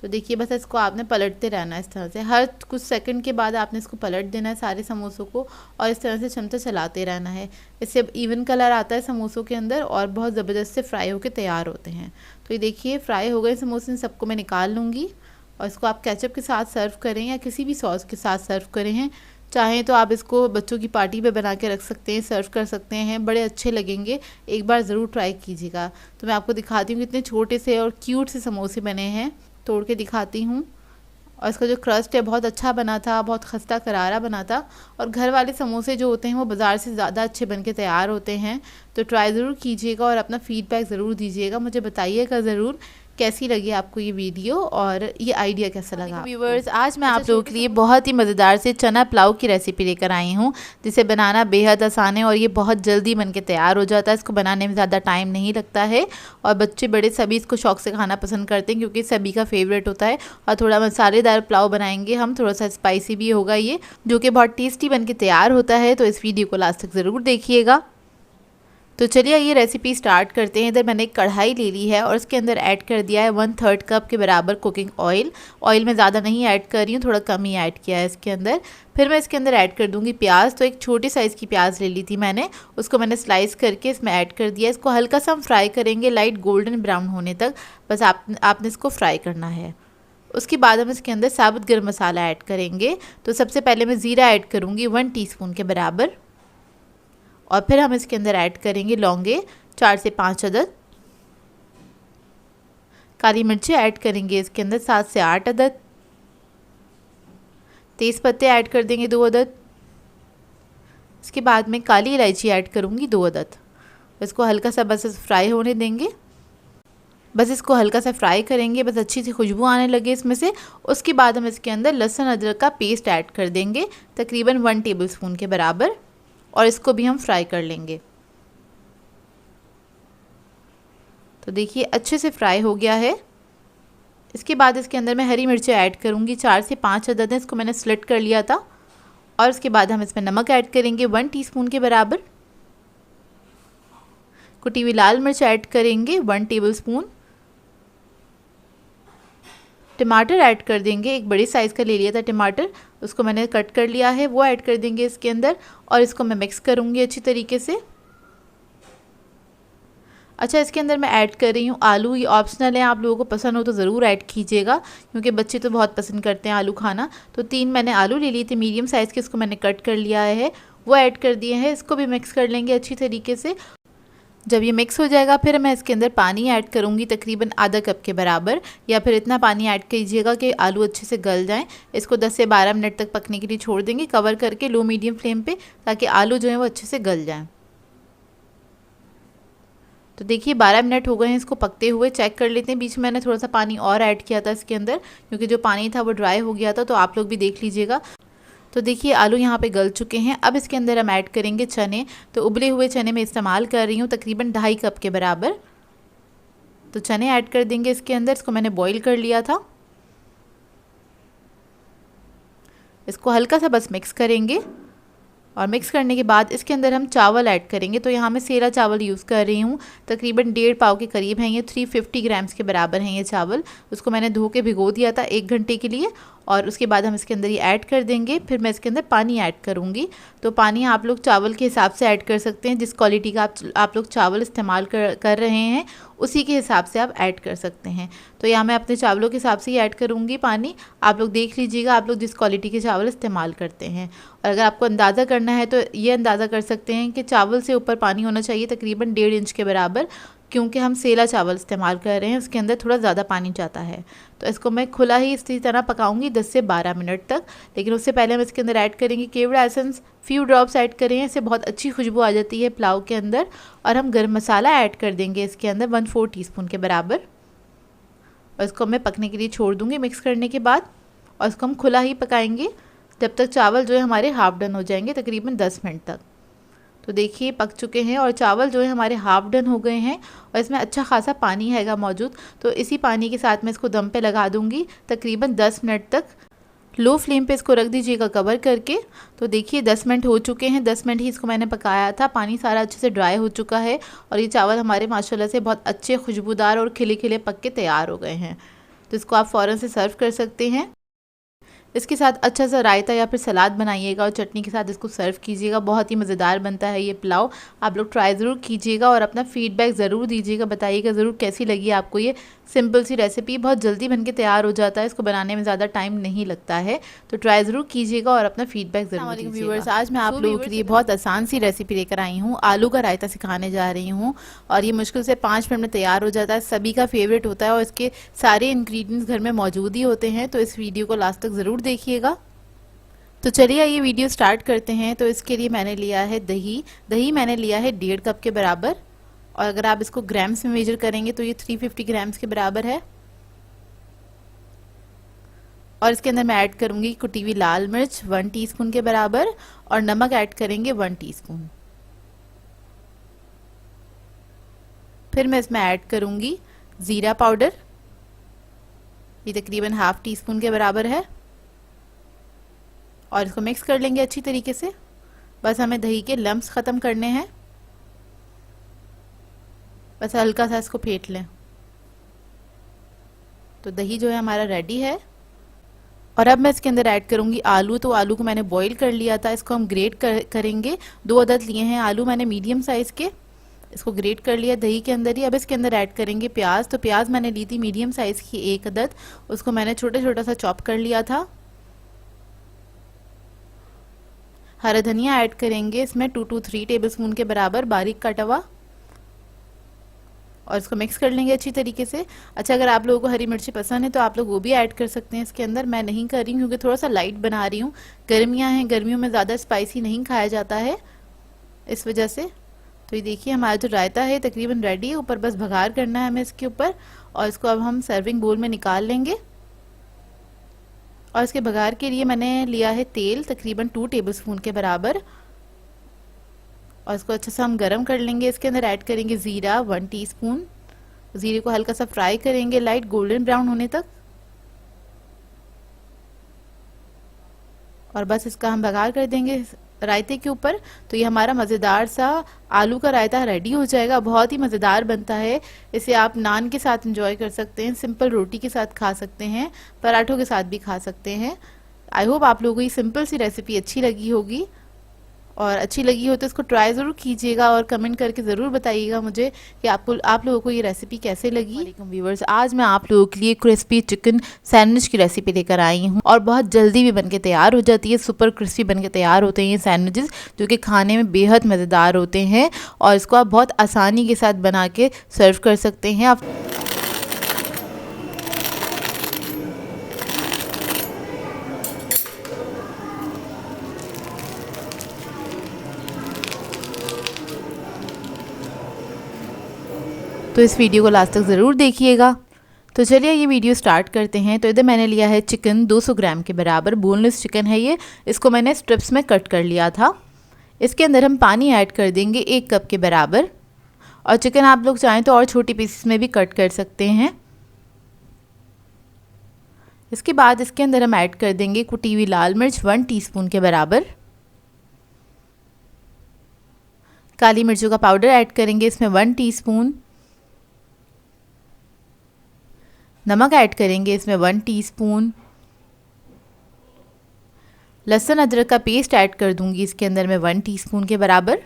तो देखिए बस इसको आपने पलटते रहना है इस तरह से। हर कुछ सेकंड के बाद आपने इसको पलट देना है सारे समोसों को और इस तरह से चमचा चलाते रहना है। इससे इवन कलर आता है समोसों के अंदर और बहुत ज़बरदस्त से फ्राई होकर तैयार होते हैं। तो ये देखिए फ्राई हो गए समोसे, सबको मैं निकाल लूँगी और इसको आप केचप के साथ सर्व करें या किसी भी सॉस के साथ सर्व करें हैं। चाहें तो आप इसको बच्चों की पार्टी पे बना के रख सकते हैं, सर्व कर सकते हैं, बड़े अच्छे लगेंगे। एक बार ज़रूर ट्राई कीजिएगा। तो मैं आपको दिखाती हूँ कितने छोटे से और क्यूट से समोसे बने हैं, तोड़ के दिखाती हूँ। और इसका जो क्रस्ट है बहुत अच्छा बना था, बहुत खस्ता करारा बना था। और घर वाले समोसे जो होते हैं वो बाज़ार से ज़्यादा अच्छे बन के तैयार होते हैं। तो ट्राई ज़रूर कीजिएगा और अपना फ़ीडबैक ज़रूर दीजिएगा, मुझे बताइएगा ज़रूर कैसी लगी आपको ये वीडियो और ये आइडिया कैसा लगा। व्यूवर्स, आज मैं आप लोगों के लिए बहुत ही मज़ेदार से चना पुलाव की रेसिपी लेकर आई हूँ, जिसे बनाना बेहद आसान है और ये बहुत जल्दी बन के तैयार हो जाता है। इसको बनाने में ज़्यादा टाइम नहीं लगता है और बच्चे बड़े सभी इसको शौक़ से खाना पसंद करते हैं क्योंकि सभी का फेवरेट होता है। और थोड़ा मसालेदार पुलाव बनाएंगे हम, थोड़ा सा स्पाइसी भी होगा ये, जो कि बहुत टेस्टी बन के तैयार होता है। तो इस वीडियो को लास्ट तक ज़रूर देखिएगा। तो चलिए ये रेसिपी स्टार्ट करते हैं। इधर मैंने एक कढ़ाई ले ली है और उसके अंदर ऐड कर दिया है 1/3 कप के बराबर कुकिंग ऑयल। ऑयल मैं ज़्यादा नहीं ऐड कर रही हूँ, थोड़ा कम ही ऐड किया है इसके अंदर। फिर मैं इसके अंदर ऐड कर दूँगी प्याज। तो एक छोटी साइज़ की प्याज ले ली थी मैंने, उसको मैंने स्लाइस करके इसमें ऐड कर दिया। इसको हल्का सा हम फ्राई करेंगे, लाइट गोल्डन ब्राउन होने तक, बस आपने इसको फ्राई करना है। उसके बाद हम इसके अंदर साबुत गर्म मसाला ऐड करेंगे। तो सबसे पहले मैं ज़ीरा ऐड करूँगी 1 टीस्पून के बराबर, और फिर हम इसके अंदर ऐड करेंगे लौंगे 4 से 5 अदद। काली मिर्ची ऐड करेंगे इसके अंदर 7 से 8 अदद। तेज़ पत्ते ऐड कर देंगे 2 अदद। इसके बाद मैं काली इलायची ऐड करूँगी 2 अदद। इसको हल्का सा बस फ्राई होने देंगे, बस इसको हल्का सा फ्राई करेंगे, बस अच्छी सी खुशबू आने लगे इसमें से। उसके बाद हम इसके अंदर लहसुन अदरक का पेस्ट ऐड कर देंगे तकरीबन 1 टेबलस्पून के बराबर, और इसको भी हम फ्राई कर लेंगे। तो देखिए अच्छे से फ्राई हो गया है। इसके बाद इसके अंदर मैं हरी मिर्चें ऐड करूँगी 4 से 5 अदद है, इसको मैंने स्लिट कर लिया था। और उसके बाद हम इसमें नमक ऐड करेंगे 1 टीस्पून के बराबर। कुटी हुई लाल मिर्च ऐड करेंगे 1 टेबलस्पून। टमाटर ऐड कर देंगे, एक बड़ी साइज़ का ले लिया था टमाटर, उसको मैंने कट कर लिया है, वो ऐड कर देंगे इसके अंदर। और इसको मैं मिक्स करूँगी अच्छी तरीके से। अच्छा, इसके अंदर मैं ऐड कर रही हूँ आलू। ये ऑप्शनल है, आप लोगों को पसंद हो तो ज़रूर ऐड कीजिएगा, क्योंकि बच्चे तो बहुत पसंद करते हैं आलू खाना। तो 3 मैंने आलू ले लिए थे मीडियम साइज़ के, इसको मैंने कट कर लिया है, वो ऐड कर दिए हैं। इसको भी मिक्स कर लेंगे अच्छी तरीके से। जब ये मिक्स हो जाएगा फिर मैं इसके अंदर पानी ऐड करूँगी तकरीबन आधा कप के बराबर, या फिर इतना पानी ऐड कीजिएगा कि आलू अच्छे से गल जाएं। इसको 10 से 12 मिनट तक पकने के लिए छोड़ देंगे कवर करके लो मीडियम फ्लेम पे, ताकि आलू जो है वो अच्छे से गल जाएं। तो देखिए 12 मिनट हो गए हैं इसको पकते हुए। चेक कर लेते हैं, बीच में मैंने थोड़ा सा पानी और ऐड किया था इसके अंदर, क्योंकि जो पानी था वो ड्राई हो गया था, तो आप लोग भी देख लीजिएगा। तो देखिए आलू यहाँ पे गल चुके हैं। अब इसके अंदर हम ऐड करेंगे चने। तो उबले हुए चने मैं इस्तेमाल कर रही हूँ तकरीबन 2.5 कप के बराबर। तो चने ऐड कर देंगे इसके अंदर, इसको मैंने बॉईल कर लिया था। इसको हल्का सा बस मिक्स करेंगे, और मिक्स करने के बाद इसके अंदर हम चावल ऐड करेंगे। तो यहाँ मैं सेला चावल यूज़ कर रही हूँ, तकरीबन 1.5 पाव के करीब हैं ये, 350 ग्राम्स के बराबर हैं ये चावल। उसको मैंने धो के भिगो दिया था 1 घंटे के लिए, और उसके बाद हम इसके अंदर ये ऐड कर देंगे। फिर मैं इसके अंदर पानी ऐड करूँगी। तो पानी आप लोग चावल के हिसाब से ऐड कर सकते हैं, जिस क्वालिटी का आप लोग चावल इस्तेमाल कर रहे हैं उसी के हिसाब से आप ऐड कर सकते हैं। तो यहाँ मैं अपने चावलों के हिसाब से ही ऐड करूँगी पानी। आप लोग देख लीजिएगा, आप लोग जिस क्वालिटी के चावल इस्तेमाल करते हैं। और अगर आपको अंदाज़ा करना है तो ये अंदाज़ा कर सकते हैं कि चावल से ऊपर पानी होना चाहिए तकरीबन 1.5 इंच के बराबर, क्योंकि हम सेला चावल इस्तेमाल कर रहे हैं, उसके अंदर थोड़ा ज़्यादा पानी जाता है। तो इसको मैं खुला ही इसी तरह पकाऊंगी 10 से 12 मिनट तक। लेकिन उससे पहले हम इसके अंदर ऐड करेंगे केवड़ा एसेंस, फ्यू ड्रॉप्स ऐड करें, इससे बहुत अच्छी खुशबू आ जाती है पुलाव के अंदर। और हम गर्म मसाला ऐड कर देंगे इसके अंदर 1/4 टीस्पून के बराबर, और इसको मैं पकने के लिए छोड़ दूँगी मिक्स करने के बाद। और इसको हम खुला ही पकाएंगे जब तक चावल जो है हमारे हाफ डन हो जाएंगे, तकरीबन 10 मिनट तक। तो देखिए पक चुके हैं और चावल जो है हमारे हाफ डन हो गए हैं, और इसमें अच्छा खासा पानी हैगा मौजूद। तो इसी पानी के साथ मैं इसको दम पे लगा दूंगी तकरीबन 10 मिनट तक। लो फ्लेम पे इसको रख दीजिएगा कवर करके। तो देखिए 10 मिनट हो चुके हैं, 10 मिनट ही इसको मैंने पकाया था। पानी सारा अच्छे से ड्राई हो चुका है, और ये चावल हमारे माशाल्लाह से बहुत अच्छे खुशबूदार और खिले खिले पक के तैयार हो गए हैं। तो इसको आप फ़ौरन से सर्व कर सकते हैं। इसके साथ अच्छा सा रायता या फिर सलाद बनाइएगा और चटनी के साथ इसको सर्व कीजिएगा। बहुत ही मज़ेदार बनता है ये पुलाव। आप लोग ट्राई ज़रूर कीजिएगा और अपना फीडबैक ज़रूर दीजिएगा, बताइएगा ज़रूर कैसी लगी आपको ये सिंपल सी रेसिपी। बहुत जल्दी बनके तैयार हो जाता है, इसको बनाने में ज़्यादा टाइम नहीं लगता है। तो ट्राई ज़रूर कीजिएगा और अपना फीडबैक ज़रूर दीजिएगा। व्यूअर्स, आज मैं आप लोगों के लिए बहुत आसान सी रेसिपी लेकर आई हूँ। आलू का रायता सिखाने जा रही हूँ, और ये मुश्किल से 5 मिनट में तैयार हो जाता है। सभी का फेवरेट होता है, और इसके सारे इंग्रेडिएंट्स घर में मौजूद ही होते हैं। तो इस वीडियो को लास्ट तक ज़रूर देखिएगा। तो चलिए ये वीडियो स्टार्ट करते हैं। तो इसके लिए मैंने लिया है दही मैंने लिया है 1.5 कप के बराबर, और अगर आप इसको ग्राम्स में मेजर करेंगे तो ये 350 ग्राम्स के बराबर है। और इसके अंदर मैं ऐड करूंगी कुटी हुई लाल मिर्च 1 टीस्पून के बराबर, और नमक ऐड करेंगे 1 टीस्पून। फिर मैं इसमें ऐड करूंगी ज़ीरा पाउडर, ये तकरीबन ½ टीस्पून के बराबर है, और इसको मिक्स कर लेंगे अच्छी तरीके से। बस हमें दही के लम्प्स ख़त्म करने हैं। बस हल्का सा इसको फेंट लें। तो दही जो है हमारा रेडी है। और अब मैं इसके अंदर ऐड करूंगी आलू। तो आलू को मैंने बॉईल कर लिया था, इसको हम ग्रेट करेंगे। 2 अदद लिए हैं आलू मैंने मीडियम साइज़ के, इसको ग्रेट कर लिया दही के अंदर ही। अब इसके अंदर ऐड करेंगे प्याज। तो प्याज मैंने ली थी मीडियम साइज़ की 1 अदद, उसको मैंने छोटा छोटा सा चॉप कर लिया था। हरा धनिया ऐड करेंगे इसमें 2 to 3 टेबलस्पून के बराबर बारीक कटा हुआ, और इसको मिक्स कर लेंगे अच्छी तरीके से। अच्छा, अगर आप लोगों को हरी मिर्ची पसंद है तो आप लोग वो भी ऐड कर सकते हैं इसके अंदर। मैं नहीं कर रही हूँ क्योंकि थोड़ा सा लाइट बना रही हूँ। गर्मियाँ हैं, गर्मियों में ज़्यादा स्पाइसी नहीं खाया जाता है, इस वजह से। तो ये देखिए हमारा जो रायता है तकरीबन रेडी है। ऊपर बस भगार करना है हमें इसके ऊपर, और इसको अब हम सर्विंग बोल में निकाल लेंगे। और इसके भगार के लिए मैंने लिया है तेल तकरीबन 2 टेबलस्पून के बराबर, और इसको अच्छे से हम गरम कर लेंगे। इसके अंदर ऐड करेंगे ज़ीरा 1 टीस्पून। ज़ीरे को हल्का सा फ्राई करेंगे लाइट गोल्डन ब्राउन होने तक, और बस इसका हम बघार कर देंगे रायते के ऊपर। तो ये हमारा मज़ेदार सा आलू का रायता रेडी हो जाएगा। बहुत ही मज़ेदार बनता है। इसे आप नान के साथ एंजॉय कर सकते हैं, सिंपल रोटी के साथ खा सकते हैं, पराठों के साथ भी खा सकते हैं। आई होप आप लोगों को ये सिंपल सी रेसिपी अच्छी लगी होगी, और अच्छी लगी हो तो इसको ट्राई ज़रूर कीजिएगा और कमेंट करके ज़रूर बताइएगा मुझे कि आप लोगों को ये रेसिपी कैसे लगी। वालेकुम व्यूवर्स, आज मैं आप लोगों के लिए क्रिस्पी चिकन सैंडविच की रेसिपी लेकर आई हूँ, और बहुत जल्दी भी बनके तैयार हो जाती है। सुपर क्रिस्पी बनके तैयार होते हैं ये सैंडविचेस, जो कि खाने में बेहद मज़ेदार होते हैं, और इसको आप बहुत आसानी के साथ बना के सर्व कर सकते हैं आप। तो इस वीडियो को लास्ट तक ज़रूर देखिएगा। तो चलिए ये वीडियो स्टार्ट करते हैं। तो इधर मैंने लिया है चिकन 200 ग्राम के बराबर, बोनलेस चिकन है ये। इसको मैंने स्ट्रिप्स में कट कर लिया था। इसके अंदर हम पानी ऐड कर देंगे 1 कप के बराबर, और चिकन आप लोग चाहें तो और छोटी पीसेस में भी कट कर सकते हैं। इसके बाद इसके अंदर हम ऐड कर देंगे कुटी हुई लाल मिर्च 1 टीस्पून के बराबर, काली मिर्चों का पाउडर ऐड करेंगे इसमें 1 टीस्पून, नमक ऐड करेंगे इसमें 1 टीस्पून, लहसुन अदरक का पेस्ट ऐड कर दूंगी इसके अंदर मैं 1 टीस्पून के बराबर,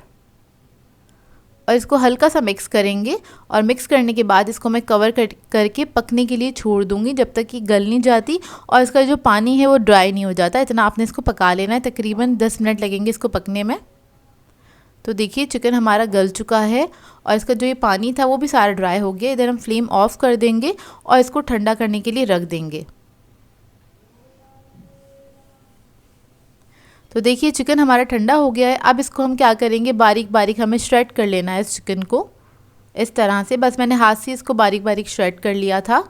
और इसको हल्का सा मिक्स करेंगे। और मिक्स करने के बाद इसको मैं कवर करके पकने के लिए छोड़ दूंगी जब तक कि गल नहीं जाती और इसका जो पानी है वो ड्राई नहीं हो जाता। इतना आपने इसको पका लेना है, तकरीबन 10 मिनट लगेंगे इसको पकने में। तो देखिए चिकन हमारा गल चुका है और इसका जो ये पानी था वो भी सारा ड्राई हो गया। इधर हम फ्लेम ऑफ कर देंगे और इसको ठंडा करने के लिए रख देंगे। तो देखिए चिकन हमारा ठंडा हो गया है। अब इसको हम क्या करेंगे, बारीक बारीक हमें श्रेड कर लेना है इस चिकन को, इस तरह से। बस मैंने हाथ से इसको बारीक बारीक श्रेड कर लिया था।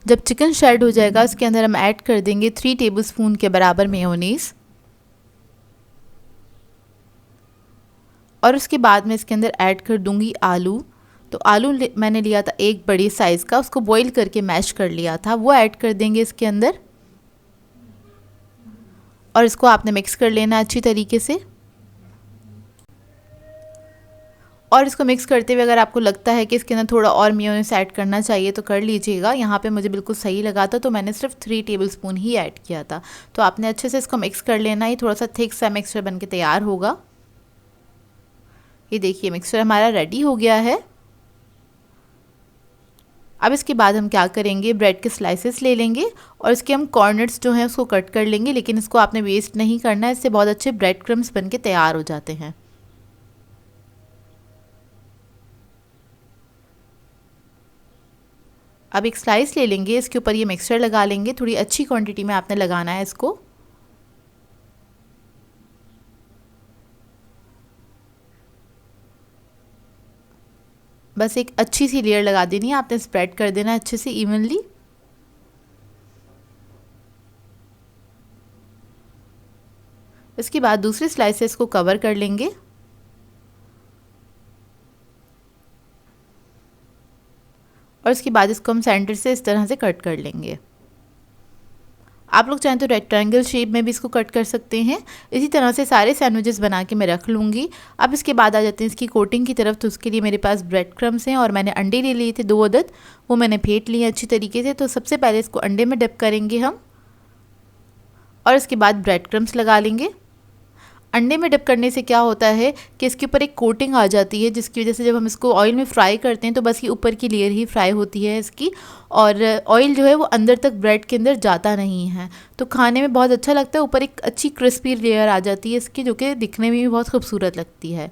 जब चिकन श्रेड हो जाएगा इसके अंदर हम ऐड कर देंगे 3 टेबलस्पून के बराबर मेयोनीज, और उसके बाद में इसके अंदर ऐड कर दूंगी आलू। तो आलू मैंने लिया था 1 बड़ी साइज़ का, उसको बॉईल करके मैश कर लिया था, वो ऐड कर देंगे इसके अंदर, और इसको आपने मिक्स कर लेना अच्छी तरीके से। और इसको मिक्स करते हुए अगर आपको लगता है कि इसके अंदर थोड़ा और मेयोनीज ऐड करना चाहिए तो कर लीजिएगा। यहाँ पे मुझे बिल्कुल सही लगा था तो मैंने सिर्फ 3 टेबलस्पून ही ऐड किया था। तो आपने अच्छे से इसको मिक्स कर लेना। ये थोड़ा सा थिक सा मिक्सचर बन के तैयार होगा। ये देखिए मिक्सचर हमारा रेडी हो गया है। अब इसके बाद हम क्या करेंगे, ब्रेड के स्लाइसेस ले लेंगे और इसके हम कॉर्नर्स जो हैं उसको कट कर लेंगे, लेकिन इसको आपने वेस्ट नहीं करना है, इससे बहुत अच्छे ब्रेड क्रम्स बन के तैयार हो जाते हैं। अब एक स्लाइस ले लेंगे, इसके ऊपर ये मिक्सचर लगा लेंगे। थोड़ी अच्छी क्वांटिटी में आपने लगाना है इसको। बस एक अच्छी सी लेयर लगा देनी है, आपने स्प्रेड कर देना अच्छे से इवनली। इसके बाद दूसरे स्लाइसेस को कवर कर लेंगे और इसके बाद इसको हम सेंटर से इस तरह से कट कर लेंगे। आप लोग चाहें तो रेक्टेंगल शेप में भी इसको कट कर सकते हैं। इसी तरह से सारे सैंडविचेस बना के मैं रख लूँगी। अब इसके बाद आ जाते हैं इसकी कोटिंग की तरफ। तो उसके लिए मेरे पास ब्रेड क्रम्स हैं और मैंने अंडे ले लिए थे 2 अदद, वो मैंने फेंट लिए अच्छी तरीके से। तो सबसे पहले इसको अंडे में डिप करेंगे हम और इसके बाद ब्रेड क्रम्स लगा लेंगे। अंडे में डिप करने से क्या होता है कि इसके ऊपर एक कोटिंग आ जाती है, जिसकी वजह से जब हम इसको ऑयल में फ्राई करते हैं तो बस ये ऊपर की लेयर ही फ्राई होती है इसकी, और ऑयल जो है वो अंदर तक ब्रेड के अंदर जाता नहीं है। तो खाने में बहुत अच्छा लगता है, ऊपर एक अच्छी क्रिस्पी लेयर आ जाती है इसकी, जो कि दिखने में भी बहुत खूबसूरत लगती है।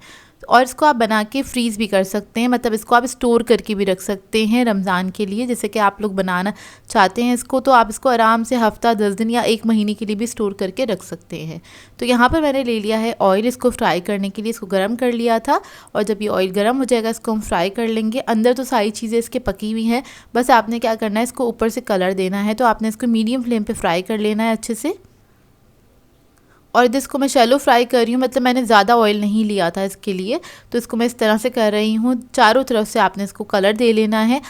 और इसको आप बना के फ्रीज़ भी कर सकते हैं, मतलब इसको आप स्टोर करके भी रख सकते हैं रमज़ान के लिए। जैसे कि आप लोग बनाना चाहते हैं इसको, तो आप इसको आराम से हफ़्ता 10 दिन या 1 महीने के लिए भी स्टोर करके रख सकते हैं। तो यहाँ पर मैंने ले लिया है ऑयल, इसको फ्राई करने के लिए इसको गर्म कर लिया था। और जब ये ऑयल गर्म हो जाएगा इसको हम फ्राई कर लेंगे। अंदर तो सारी चीज़ें इसके पकी हुई हैं, बस आपने क्या करना है इसको ऊपर से कलर देना है। तो आपने इसको मीडियम फ्लेम पर फ्राई कर लेना है अच्छे से। और इसको मैं शैलो फ्राई कर रही हूँ, मतलब मैंने ज़्यादा ऑयल नहीं लिया था इसके लिए। तो इसको मैं इस तरह से कर रही हूँ, चारों तरफ से आपने इसको कलर दे लेना है।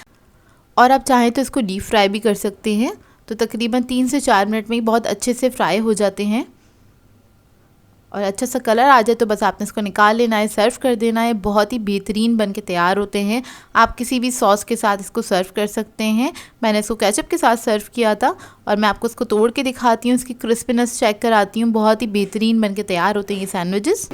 और आप चाहें तो इसको डीप फ्राई भी कर सकते हैं। तो तकरीबन 3 से 4 मिनट में ही बहुत अच्छे से फ्राई हो जाते हैं। और अच्छा सा कलर आ जाए तो बस आपने इसको निकाल लेना है, सर्व कर देना है। बहुत ही बेहतरीन बन के तैयार होते हैं। आप किसी भी सॉस के साथ इसको सर्व कर सकते हैं। मैंने इसको केचप के साथ सर्व किया था और मैं आपको इसको तोड़ के दिखाती हूँ, इसकी क्रिस्पीनेस चेक कराती हूँ। बहुत ही बेहतरीन बन के तैयार होते हैं ये सैंडविचेस।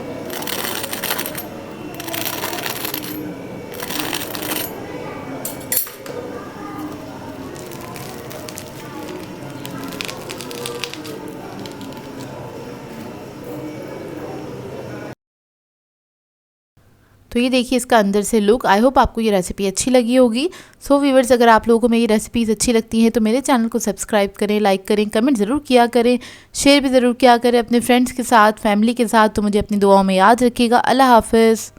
तो ये देखिए इसका अंदर से लुक। आई होप आपको ये रेसिपी अच्छी लगी होगी। सो व्यूअर्स, अगर आप लोगों को मेरी रेसिपीज़ अच्छी लगती हैं तो मेरे चैनल को सब्सक्राइब करें, लाइक करें, कमेंट ज़रूर किया करें, शेयर भी ज़रूर किया करें अपने फ्रेंड्स के साथ, फैमिली के साथ। तो मुझे अपनी दुआओं में याद रखिएगा। अल्लाह हाफ़िज़।